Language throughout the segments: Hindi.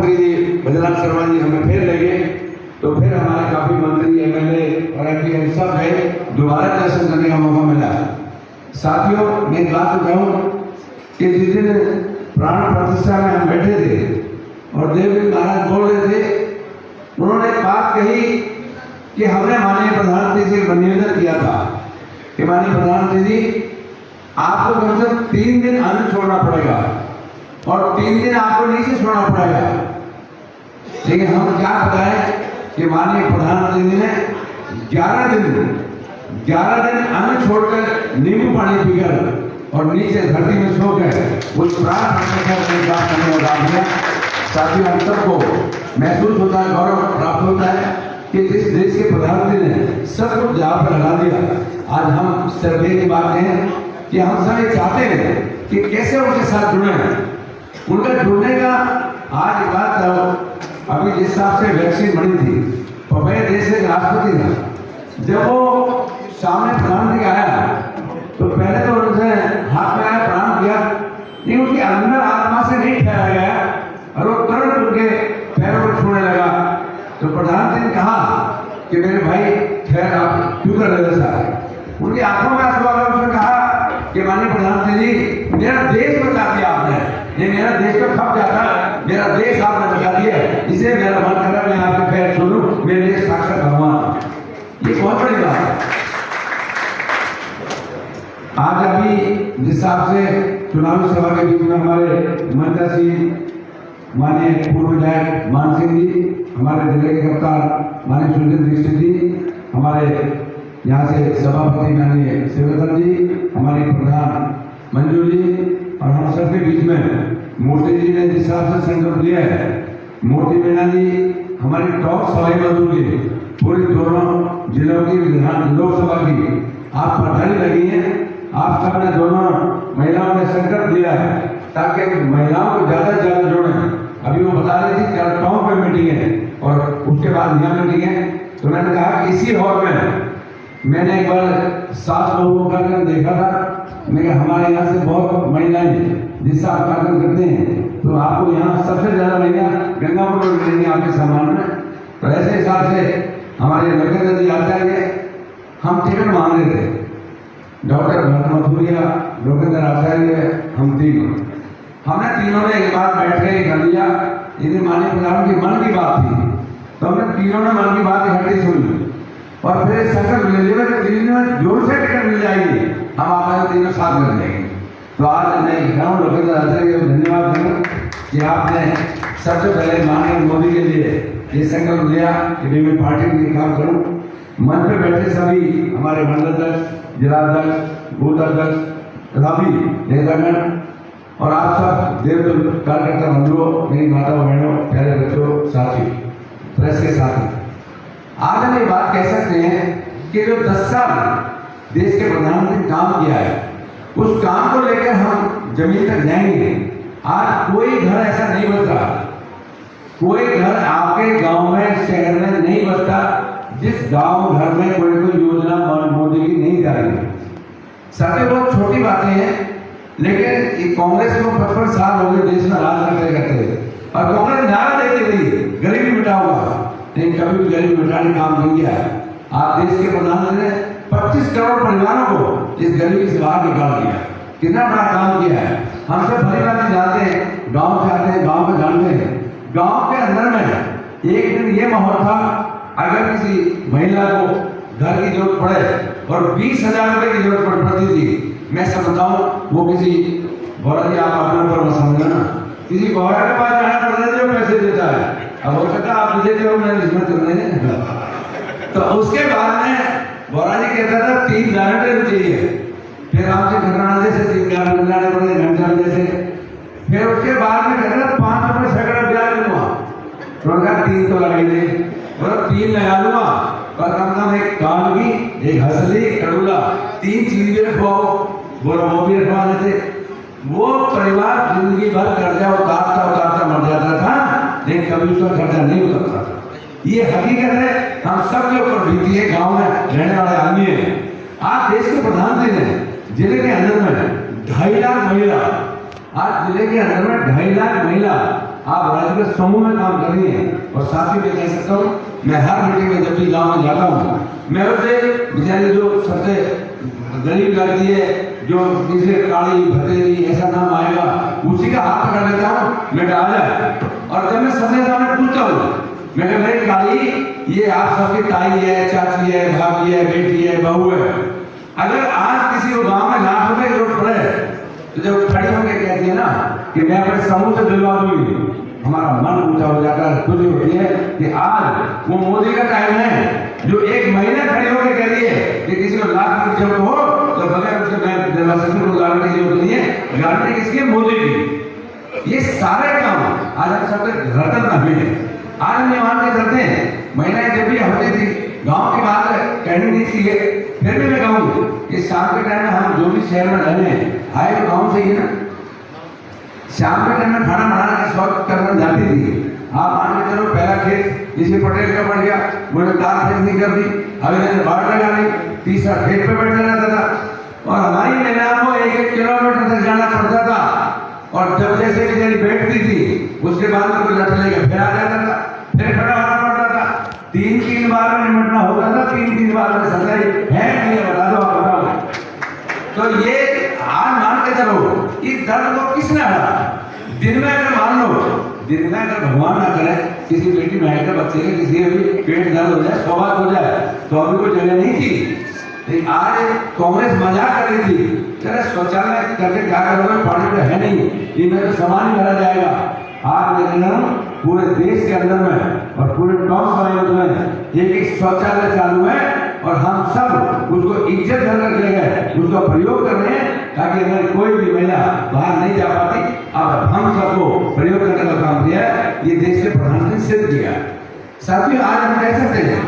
मंत्री जी बजरंग शर्मा जी हमें फिर लगे, तो फिर हमारे काफी मंत्री एमएलए और एमपी सब है, दोबारा दर्शन करने का मौका मिला। साथियों, मैं एक बात बताऊं कि जिस दिन प्राण प्रतिष्ठा में हम बैठे थे और देवजी महाराज बोल रहे थे, उन्होंने एक बात कही कि हमने माननीय प्रधानमंत्री से निवेदन किया था कि माननीय प्रधानमंत्री जी, आपको कम से कम 3 दिन अन्न छोड़ना पड़ेगा और 3 दिन आपको नीचे छोड़ना पड़ेगा। लेकिन हम क्या बताएं कि माननीय प्रधानमंत्री जी ने 11 दिन अन्न छोड़कर नींबू पानी पीकर और नीचे धरती में सोकर उस प्राण प्रतिष्ठा को प्राप्त करने का काम किया। साथियों, हम सबको महसूस होता है, गौरव प्राप्त होता है कि जिस देश के प्रधानमंत्री ने सब कुछ यहाँ पर लगा दिया। आज हम सिर्फ एक बात कहें कि हम सब ये चाहते हैं कि कैसे उनके साथ जुड़े, उनका जुड़ने का आज बात अभी जिस हिसाब से वैक्सीन बनी थी, पहले देश के राष्ट्रपति था, जब वो सामने प्रधानमंत्री आया तो पहले तो उन्होंने हाथ में आया, प्रणाम किया, लेकिन उसके अंदर आत्मा से नहीं ठहरा गया और वो तुरंत उनके पैरों को छूने लगा। तो प्रधानमंत्री ने कहा कि मेरे भाई ठहर, आप क्यों कर रहे सर? उनकी आंखों में आंसू आ गए। उसने कहा कि माननीय प्रधानमंत्री जी, मेरा देश बचा दिया आपने, ये मेरा देश तो खप जाता, मेरा देश आपने बचा दिया, इसे मेरा मन कर रहा है मैं आपके पैर छोड़ूं, मेरे देश साक्षात भगवान। ये बहुत बड़ी बात है। आज अभी जिस हिसाब से चुनावी सभा के बीच में हमारे मंत्री सिंह, माननीय पूर्व विधायक मान सिंह जी, हमारे जिले के कप्तान माननीय सुनील दीक्षित जी, हमारे यहाँ से सभापति माननीय शिवरतन जी, हमारी प्रधान मंजू जी, और हम सबके बीच में मूर्ति जी ने जिस हिसाब से संकल्प लिया है, मूर्ति मीना जी हमारी टॉप सवाई मजदूर की पूरी दोनों जिलों की विधान लोकसभा की आप पठानी लगी है। आप सबने दोनों महिलाओं ने संकल्प लिया है ताकि महिलाओं को ज्यादा से ज्यादा जोड़ें। अभी वो बता रही थी टाउन पे मीटिंग है और उसके बाद यहाँ मीटिंग है, तो मैंने कहा इसी हॉल में मैंने एक बार 7 लोगों का देखा था। मैं हमारे यहाँ से बहुत महिलाएं जिससे आप कार्यक्रम करते हैं, तो आपको यहाँ सबसे ज्यादा महिला गंगापुर में मिलेंगी आपके सामान में। तो ऐसे हिसाब से हमारे नरेंद्र जी आचार्य, हम टिकट मांग रहे थे, डॉक्टर भरत मथुरिया, लोकेंद्र आचार्य, हम तीनों, हमने तीनों ने एक बार बैठ के कर लिया। यदि माननीय प्रधानमंत्री की मन की बात थी तो हमने तीनों ने मन की बात इकट्ठी सुनी और फिर संकल्प ले लिया कि तीनों जोर से टिकट मिल जाएगी, हम आपके तीनों साथ मिल जाएंगे। तो आज मैं कहूँ लोकेंद्र आचार्य को धन्यवाद दूँ कि आपने सबसे पहले माननीय मोदी के लिए ये संकल्प लिया कि मैं पार्टी के लिए काम करूँ। मन पे बैठे सभी हमारे मंडल अध्यक्ष, जिला अध्यक्ष, बूथ अध्यक्ष, सभी नेतागण और आप सब देव कार्यकर्ता बंधुओं, मेरी माताओं बहनों, प्यारे बच्चों, साथी, प्रेस के साथी, आज हम ये बात कह सकते हैं कि जो 10 साल देश के प्रधानमंत्री ने काम किया है, उस काम को लेकर हम जमीन तक जाएंगे। आज कोई घर ऐसा नहीं बचता, कोई घर आपके गांव में, शहर में नहीं बचता जिस गांव घर में कोई योजना मोदी की नहीं जा रही है। साथ बहुत छोटी बातें हैं, लेकिन ये कांग्रेस को 55 साल हो गए देश में राज करते करते, और कांग्रेस नारा देती रही गरीबी मिटाऊंगा, लेकिन कभी भी गरीबी मिटाने काम नहीं किया है। आज देश के प्रधानमंत्री ने 25 करोड़ परिवारों को इस गरीबी से बाहर निकाल दिया, कितना बड़ा काम किया है। हम सब भली बात जाते हैं, गाँव से आते हैं, गाँव में जानते हैं, गाँव के अंदर में एक दिन ये माहौल था, अगर किसी महिला को घर की जरूरत पड़े और 20,000 रुपए की जरूरत पड़ती थी, मैं समझता हूँ वो किसी बोला जी आप अपने ऊपर समझना, किसी बौरा के पास जाना पड़ता है जो पैसे देता है, अब हो सकता है आप देते हो, मैं हिम्मत कर रहे हैं। तो उसके बाद में बोरा जी कहता था 3 गारंटी चाहिए, फिर आपसे घटना जैसे 3 गारंटी लाने पड़े, घंटा जैसे, फिर उसके बाद में कहता था 5 रुपये सैकड़ा ब्याज लूंगा, तो 3 तो लगाई दे, 3 लगा लूंगा, और कम से कम एक कान की, एक हंसली, कड़ूला, 3 चीज भी रखवाओ, बोला वो भी रखवा देते। वो परिवार जिंदगी भर कर्जा उतारता उतारता मर जाता था, लेकिन कभी उसका कर्जा नहीं उतरता था। ये हकीकत है, हम सब के ऊपर बीती है, गांव में रहने वाले आदमी है। आज देश के प्रधानमंत्री ने जिले के अंदर में 2.5 लाख महिला, आज जिले के अंदर में 2.5 लाख महिला आप राज्य के समूह में काम कर रही हैं। और साथ ही मैं कह सकता हूँ, मैं हर मीटिंग में जब भी गाँव में जाता हूँ, मैं उसे बेचारे जो सबसे गरीब लगती है, जो किसी काली भतेरी ऐसा नाम आएगा, उसी का हाथ पकड़ लेता हूँ, मैं आ जाए। और जब मैं सबसे सामने पूछता हूँ, मैं कह मेरी काली, ये आप सबकी ताई है, चाची है, भाभी है, बेटी है, बहू है, अगर आज किसी को गांव में लाख रुपए की जरूरत पड़े तो जब खड़ी होकर कहती है ना कि मैं अपने समूह से दिलवा दूंगी, हमारा मन ऊंचा हो जाता है, खुशी होती है कि आज वो मोदी का टाइम है जो एक महीने खड़ी होकर कह रही है कि किसी को लाख रुपए जरूरत हो तो बगैर उसके मैं दिलवा सकती हूँ, गारंटी की जरूरत नहीं है, गारंटी किसकी है? मोदी की। ये सारे काम आज हम सबके रतन में हुए हैं। आज हम मान के चलते हैं, महिलाएं जब भी होती थी, गांव की बात कहनी नहीं चाहिए, फिर भी मैं कहूँ कि शाम के टाइम में हम जो भी शहर में रहे हैं, आए तो गाँव से ही ना, शाम के टाइम में खाना बनाने की शौक करने जाती थी। आप मान के चलो, पहला खेत किसी पटेल का पड़ गया, मुझे तार फेंकनी कर दी, अगले बाढ़ लगा ली, तीसरा खेत पे बैठ जाता था, और हमारी महिलाओं को 1-1 किलोमीटर तक जाना पड़ता था। और जब जैसे कि जैसे बैठती थी, उसके बाद में कोई लट लेकर फिर आ जाता था, फिर खड़ा होना पड़ता था, 3-3 बार में निपटना होता था, 3-3 बार में सच्चाई है नहीं है, बता दो आप बताओ। तो ये आज मान के चलो, इस दर्द को किसने हरा? दिन में अगर मान लो, दिन में अगर भगवान ना करे किसी बेटी बहन के बच्चे के किसी भी पेट दर्द हो जाए, स्वाभाविक हो जाए, तो अभी कोई जगह नहीं थी। लेकिन आज कांग्रेस मजाक कर रही थी, चले शौचालय करके क्या करोगे, पानी तो है नहीं, ये मेरे सामान ही भरा जाएगा। आज मैं कह रहा हूँ पूरे देश के अंदर में और पूरे टॉप समाज में एक शौचालय चालू है, और हम सब उसको इज्जत कर गए, उसका प्रयोग कर रहे हैं, ताकि अगर कोई भी महिला बाहर नहीं जा पाती, अब हम सबको प्रयोग करने का काम किया है, ये देश के प्रधानमंत्री ने सिद्ध किया। साथियों, आज हम कह सकते हैं,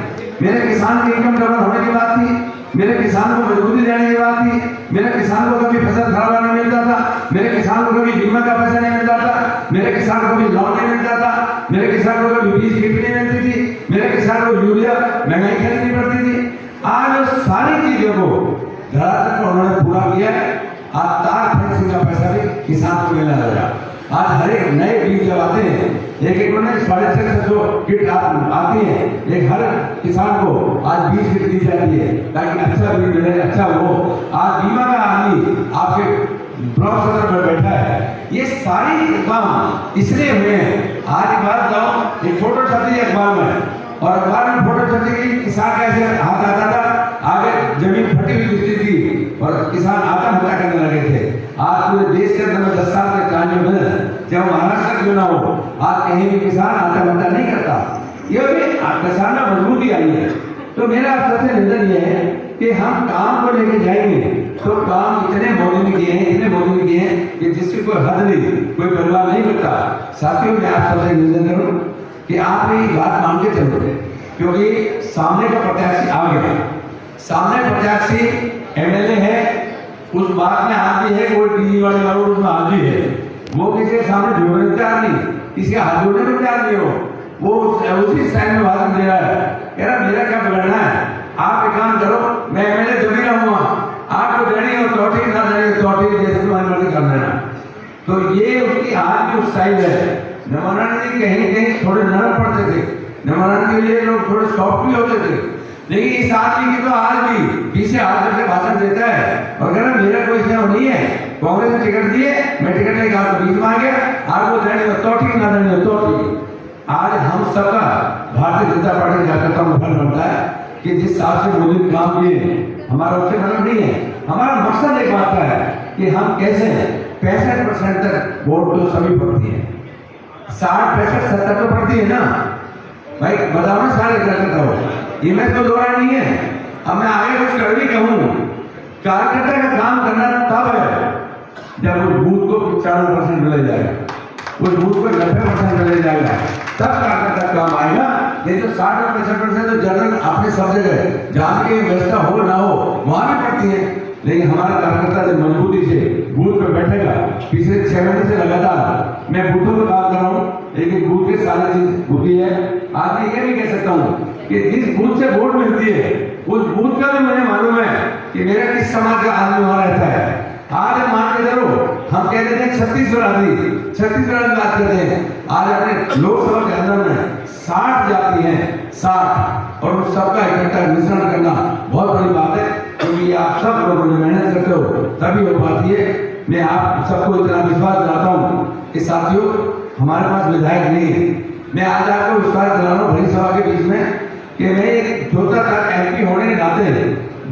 मेरे किसान की इनकम डबल होने की बात थी, मेरे किसान को मजबूती देने की बात थी, मेरे किसान को कभी फसल खराब नहीं मिलता था, मेरे किसान को कभी बीमा का पैसा नहीं मिलता था, मेरे किसान को कभी लोन नहीं मिलता था, मेरे किसान को कभी बीज किट नहीं मिलती थी, मेरे किसान को यूरिया महंगाई खरीदनी पड़ती थी। आज सारी चीजों को धरातल पर उन्होंने पूरा किया। आज तार फेंसिंग का पैसा भी किसान को मिलने लगा। आज हर एक नए बीज जब आते हैं, एक में 650 किट आती है, एक हर किसान को आज बीज किट दी जाती है ताकि अच्छा बीज मिले, अच्छा हो। आज बीमा का आदमी आपके ब्लॉक सदर में बैठा है, ये सारी काम इसलिए हुए हैं। आज बात जाओ, एक फोटो छपी है अखबार में, और अखबार में फोटो छपी गई, किसान कैसे हाथ आता था, आगे जमीन फटी हुई दिखती थी और किसान आत्महत्या करने लगे थे। आज पूरे देश के अंदर 10 साल के कहानी में, जब महाराष्ट्र क्यों ना हो, आज कहीं भी किसान आत्महत्या नहीं करता। ये भी किसान में मजबूती आई है। तो मेरा सबसे निवेदन ये है कि हम काम को लेके जाएंगे तो काम इतने मोदी ने किए हैं, इतने मोदी ने किए हैं कि जिसकी कोई हद नहीं, कोई परिवार नहीं मिलता। साथियों, मैं आप सबसे निवेदन करूं कि आप ये बात मान के चलो, क्योंकि सामने का प्रत्याशी आ गया, सामने प्रत्याशी एमएलए है, उस बात में हाथ भी है, कोई टीवी वाले वालों उसमें हाथ भी है, वो किसी के सामने जोड़ने तैयार नहीं, किसी के हाथ जोड़ने में तैयार नहीं हो, वो उसी स्टाइल में भाषण दे रहा है, कह रहा मेरा क्या बिगड़ना है, आप एक काम करो, मैं एमएलए जब भी रहूंगा, आपको देनी हो तो ठीक, ना देनी तो ठीक, जैसे तुम्हारी मर्जी कर लेना। तो ये उसकी आज भी स्टाइल है। नमोनारायण जी कहीं कहीं थोड़े नरम पड़ते थे, नमोनारायण के लिए लोग थोड़े सॉफ्ट भी होते थे, लेकिन इस आदमी की तो आज भी पीछे हाथ करके भाषण देता है और कह रहा मेरा कोई स्नेह नहीं है, कांग्रेस ने टिकट दिए, मैं टिकट लेकर आपको बीच में आ गया, आपको देनी हो तो ठीक, ना देनी हो तो ठीक। आज हम सबका भारतीय जनता पार्टी कार्यकर्ताओं में फल बनता है कि जिस हिसाब से मोदी ने काम किए, हमारा उससे मतलब नहीं है। हमारा मकसद एक बात का है कि हम कैसे 65% तक वोट तो सभी पड़ती है, 60, 65, 70 तो पड़ती है ना भाई, बताओ ना सारे कार्यकर्ता हो, इमेज तो दोहरा नहीं है। अब मैं आगे कुछ कर भी कहूँ, कार्यकर्ता का काम करना तब है जब उस बूथ को 50% मिल जाएगा, उस बूथ को 90% मिल जाएगा, तब कार्यकर्ता काम आएगा। नहीं तो 60 और 65% तो जनरल अपने सब जगह जहाँ की व्यवस्था हो ना हो वहां भी पड़ती है। लेकिन हमारा कार्यकर्ता जो मजबूती से बूथ पे बैठेगा, पिछले 6 महीने से लगातार मैं बूथों में काम कर रहा हूँ, लेकिन बूथ के सारी चीज होती है। आज मैं ये भी कह सकता हूँ कि जिस बूथ से वोट मिलती है उस बूथ का भी मुझे मालूम है कि मेरा किस समाज का आदमी वहां रहता है। आज मान के चलो हम कहते थे छत्तीसगढ़ आदि, छत्तीसगढ़ में बात करते हैं। आज अपने लोकसभा के अंदर में 60 जाति हैं, 60, और उन सबका इकट्ठा मिश्रण करना बहुत बड़ी बात है, क्योंकि आप सब लोगों ने मेहनत करते हो तभी हो पाती है। मैं आप सबको इतना विश्वास दिलाता हूँ कि साथियों, हमारे पास विधायक नहीं है। मैं आज आपको विश्वास दिला रहा हूँ भरी सभा के बीच में कि मैं एक छोटा सा एमपी होने के नाते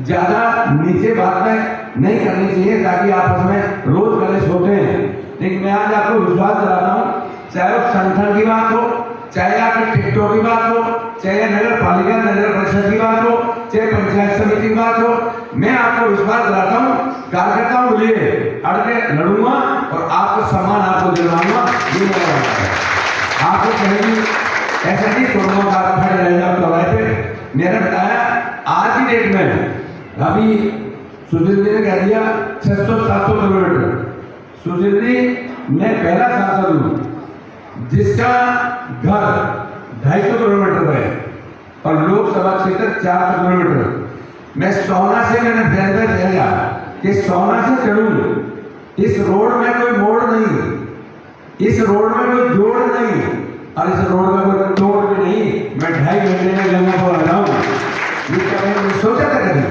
ज्यादा नीचे बात में नहीं करनी चाहिए, ताकि आपस में रोज कलेश होते हैं। लेकिन मैं आज आपको विश्वास दिलाता हूँ, चाहे वो संगठन की बात हो, चाहे आपके टिकटों की बात हो, चाहे नगर पालिका नगर परिषद की बात हो, चाहे पंचायत समिति की बात हो, मैं आपको विश्वास दिलाता हूँ कार्यकर्ताओं के लिए अड़के लड़ूंगा और आपको सम्मान आपको दिलवाऊंगा। ये मेरा वादा है। आपको कहेंगे ऐसा नहीं छोड़ूंगा का खड़े रह जाओ कवाए पे। मेरा बताया आज की डेट में अभी सुशील जी ने कह दिया 600-700 किलोमीटर। सुशील जी, मैं पहला सांसद हूँ जिसका घर 250 किलोमीटर है और लोकसभा क्षेत्र 400 किलोमीटर। मैं सोना से मैंने फैसला किया कि सोना से चढ़ूं। इस रोड में कोई मोड़ नहीं, इस रोड में कोई जोड़ नहीं, और इस रोड में कोई तोड़ भी नहीं। मैं 2.5 घंटे में गंगापुर आ जाऊं, ये क्या मैंने सोचा था कभी?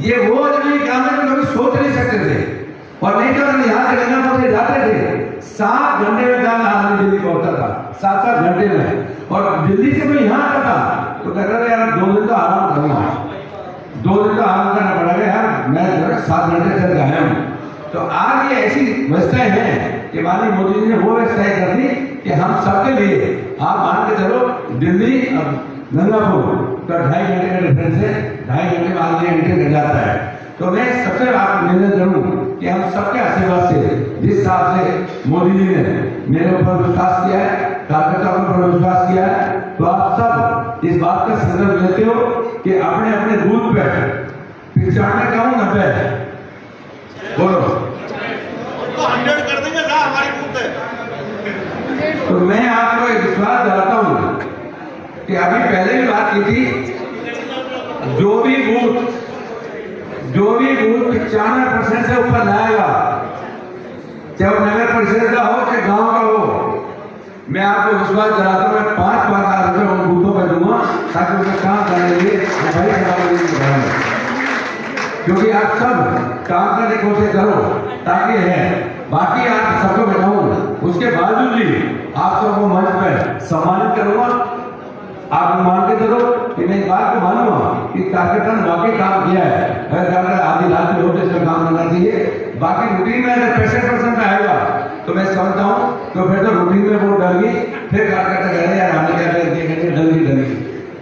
ये वो आदमी काम है जो कभी सोच नहीं सकते थे। और नहीं तो हम यहाँ से गंगापुर से जाते थे 7 घंटे में जाना आदमी दिल्ली पहुंचता था, 7-7 घंटे में। और दिल्ली से कोई यहाँ आता था तो कहता था यार 2 दिन तो आराम करूंगा, 2 दिन तो आराम करना पड़ेगा यार, मैं 7 घंटे तक आया हूँ। तो आज ये ऐसी व्यवस्थाएं हैं कि माननीय मोदी जी ने वो व्यवस्थाएं कर दी कि हम सबके लिए, आप मान के चलो दिल्ली गंगापुर तो 2.5 घंटे का डिफरेंस है, 2.5 घंटे में आधे घंटे लग जाता है। तो मैं सबसे आप निवेदन करूं कि हम सबके आशीर्वाद से, जिस हिसाब से मोदी जी ने मेरे ऊपर विश्वास किया है, कार्यकर्ताओं पर विश्वास किया है, तो आप सब इस बात का संकल्प लेते हो कि अपने अपने बूथ पे 95 का 90 बोलो तो 100 कर देंगे ना, हमारी बूथ है। तो मैं आपको एक विश्वास दिलाता हूं कि अभी पहले भी बात की थी, जो भी बूथ 95% से ऊपर लाएगा, चाहे वो नगर परिषद का हो चाहे गांव का हो, मैं आपको विश्वास दिलाता हूँ मैं 5-5 लाख रुपए उन बूथों पर दूंगा, ताकि उनका काम करने के लिए भाई, क्योंकि आप सब काम करने की कोशिश करो ताकि है। बाकी आप सबको बताऊं, उसके बावजूद भी आप सबको मंच पर सम्मानित करूंगा। आप मान के चलो कि मैं इस बात को मानूंगा कि कार्यकर्ता ने वाकई काम किया है। अगर आधी रात में होते इसमें काम करना चाहिए। बाकी रूटीन में अगर 65% आएगा तो मैं समझता हूँ तो फिर तो रूटीन में वोट डल गई, फिर कार्यकर्ता कह रहे हैं हमें क्या करेंगे, डल गई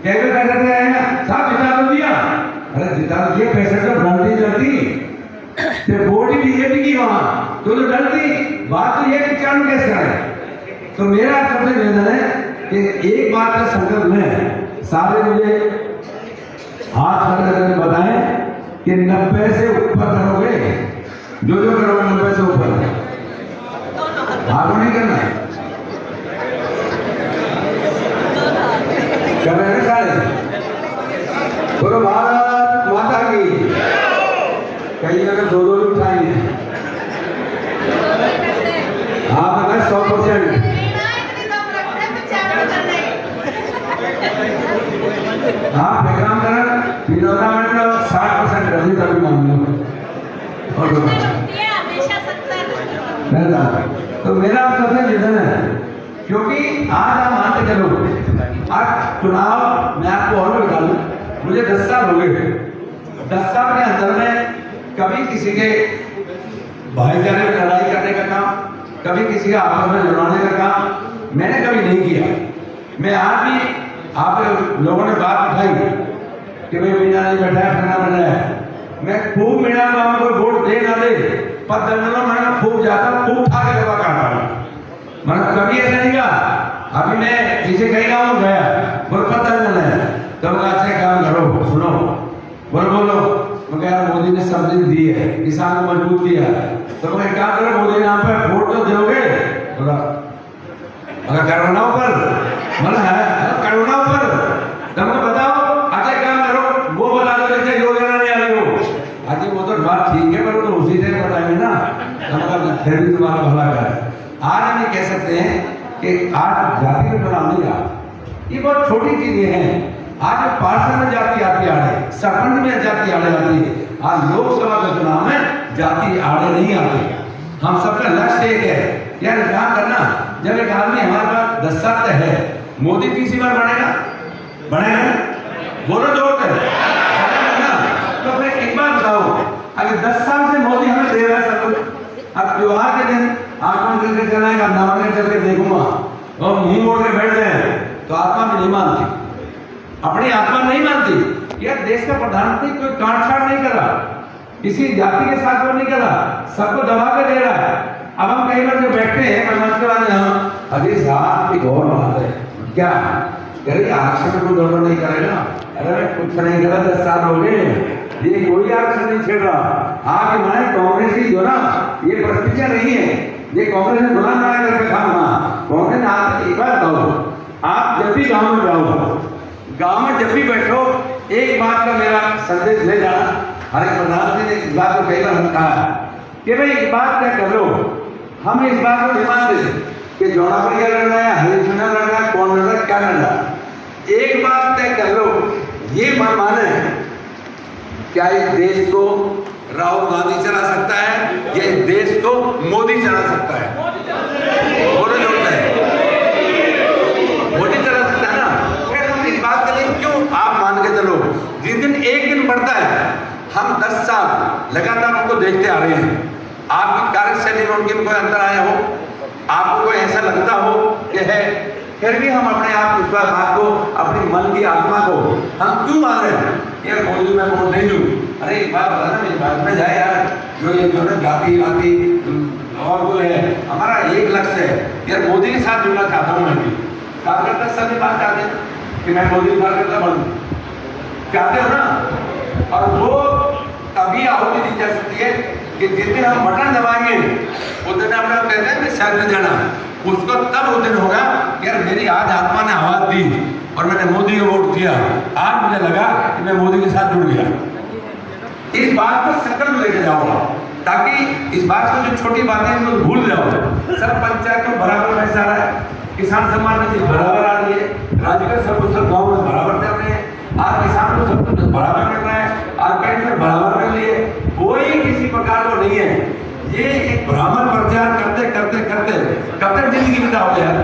कैसे कार्यकर्ता आएगा साहब जिता तो दिया, अरे जिता ये 65 तो भ्रांति चलती, वोट ही बीजेपी की वहां तो डरती बात तो ये चालू कैसे करें। तो मेरा सबसे निवेदन है कि एक बात का संकल्प में सारे मुझे हाथ खड़े बताएं कि 90 से ऊपर करोगे, जो करोगे 90 से ऊपर, हाथ नहीं करना है, कर रहे हैं सारे। बोलो भारत माता की। कई जगह 2-2 उठाएंगे, आप अगर 100% हाँ प्रोग्राम करा विरोधा में 60% कर दी तभी मान लो। और तो मेरा आप सबसे निवेदन है, क्योंकि आज आप मानते चलो आज चुनाव मैं आपको और बता दूं, मुझे 10 साल हो गए। 10 साल के अंदर में कभी किसी के भाईचारे में लड़ाई करने का काम, कभी किसी का आपस में लड़ाने का काम मैंने कभी नहीं किया। मैं आज भी आप लोगों ने बात उठाई कि भाई मीना नहीं बैठा है, खाना बना है, मैं खूब मीना बाबा को वोट दे ना दे पर दंगलों में खूब जाता, खूब खा के दवा खाता हूँ। मतलब कभी ऐसा नहीं कहा। अभी मैं किसी कहीं गाँव गया, बोल पता है तो अच्छा काम करो, सुनो बोलो तो क्या मोदी ने सब्सिडी दी है, किसान को मजबूत किया, तो मैं क्या करो मोदी नाम पर वोट तो दोगे। बोला अगर करोना पर मन है, करोना पर तुम बताओ अच्छा काम करो, वो बता दो जैसे योजना नहीं आ रही हो। आज वो तो बात ठीक है पर तो उसी से बताएंगे ना, फिर भी तुम्हारा भला करे। आज हम कह सकते हैं कि आज जाति का चुनाव नहीं रहा, ये बहुत छोटी चीजें हैं। आज पार्षद में जाति आती आड़े, सरपंच में जाति आड़े आती है, आज लोकसभा के चुनाव में जाति आड़े नहीं आती। हम सबका लक्ष्य एक है यार काम करना। जब एक आदमी हमारे पास 10 साल तक है, मोदी तीसरी बार बनेगा, बनेगा बोलो जोर कर, तो फिर एक बार बताओ, अगर 10 साल से मोदी हमें दे रहा है सब कुछ, अब त्योहार के दिन आत्मा चल के चलाएगा, नामांकन चल के देखूंगा और मुंह मोड़ के बैठ गए तो आत्मा भी नहीं मानती, अपनी आत्मा नहीं मानती। यार देश का प्रधानमंत्री कोई काटछाड़ नहीं कर रहा, किसी जाति के साथ वो नहीं कर रहा, सबको दबा के दे रहा है। अब हम कई बार जो बैठते हैं मंच के वाले यहाँ अभी साहब की गौर बात है क्या अरे आरक्षण को गड़बड़ नहीं करेगा, अरे कुछ नहीं करा 10 साल हो गए, ये कोई आरक्षण नहीं छेड़ रहा। आपके माने कांग्रेस की जो ना ये परिस्थितियां नहीं है, ये कांग्रेस ने बुला ना करके खाना। कांग्रेस ने आप एक बार बताओ, आप जब भी गांव में जाओ, गांव में जब भी बैठो, एक बात का मेरा संदेश ले जाना। हर एक प्रधानमंत्री ने इस बात को कई बार कहा कि भाई एक बात तय कर लो, हम इस बात को नहीं मानते कि जौनापुरिया लड़ रहा है, हरियाणा लड़ रहा है, कौन लड़ रहा है, क्या लड़ रहा है। एक बात तय कर लो, ये मन माने क्या इस देश को राहुल गांधी चला सकता है या इस देश को मोदी चला सकता है? बोलो जो है मोदी चला सकता है ना। फिर हम इस बात के लिए क्यों आप मान के चलो, जिस दिन एक दिन बढ़ता है, हम 10 साल लगातार उनको देखते आ रहे हैं। आपकी कार्यशैली में उनके कोई अंतर आया हो, आपको कोई ऐसा लगता हो कि है, फिर भी हम अपने आप उस बात को, अपनी मन की आत्मा को हम क्यों मान रहे हैं यार मोदी मैं वोट नहीं दूँ। अरे एक बात बता ना, मेरी बात में जाए यार, जो ये जो है जाति वाति और वो है, हमारा एक लक्ष्य है यार, मोदी के साथ जुड़ना चाहता हूँ। मैं भी कार्यकर्ता सभी बात चाहते हैं कि मैं मोदी कार्यकर्ता बनूँ, चाहते हो ना। और वो तभी आहुति दी जा सकती है कि जिस दिन हम बटन दबाएंगे उस दिन हम कहते हैं कि शर्त देना, उसको तब उस दिन होगा कि यार मेरी आज आत्मा ने आवाज दी और मैंने मोदी को वोट दिया, आज मुझे लगा कि मैं मोदी के साथ जुड़ गया। इस बात को संकल्प लेके जाओ, ताकि इस बात को जो छोटी बातें हैं उनको भूल जाओ। सब पंचायत में बराबर पैसा आ रहा है, किसान सम्मान निधि बराबर आ रही है, राज्य का सब कुछ सब गाँव में बराबर चल रहे हैं, आज किसान को सब कुछ बराबर मिल रहा है, आज पेंशन बराबर मिल रही है, कोई किसी प्रकार को नहीं है। ये एक ब्राह्मण प्रचार करते करते करते कब तक जिंदगी बिताओगे यार?